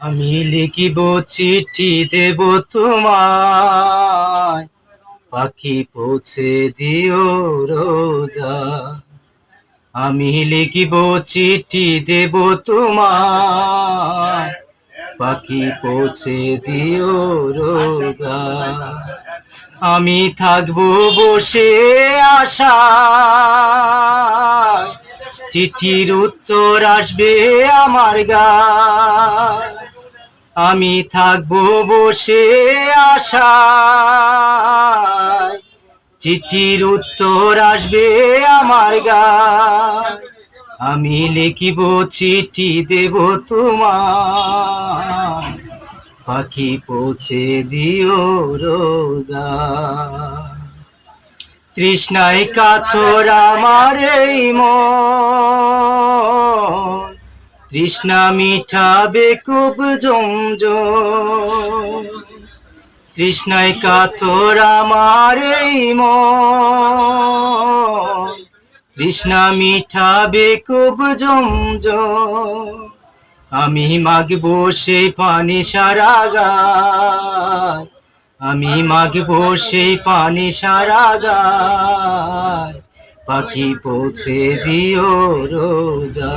আমি লিখিব চিঠি দেব তোমায়, পাখি পৌঁছে দিও রোজা। আমি লিখিব চিঠি দেব তোমায়, পাখি পৌঁছে দিও রোজা। আমি থাকবো বসে আশায়, চিঠির উত্তর আসবে আমার গায়। আমি থাকবো বসে আশায়, চিঠির উত্তর আসবে আমার গায়। আমি লিখিব চিঠি দেব তোমায়, পাখি পৌঁছে দিও রোজা। তৃষ্ণায় কাতর আমার এই মন, তৃষ্ণা মিঠাবে খুব জমজম। তৃষ্ণায় কাতর আমার এই মন, তৃষ্ণা মিঠাবে খুব জমজম। আমি মাগবো সেই পানি সারা গায়, আমি মাগবো সেই পানি সারা গায়। পাখি পৌঁছে দিও রোজা।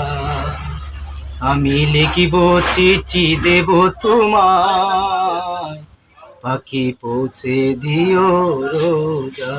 আমি লিখিব চিঠি দেব তোমায়, পাখি পৌঁছে দিও রোজা।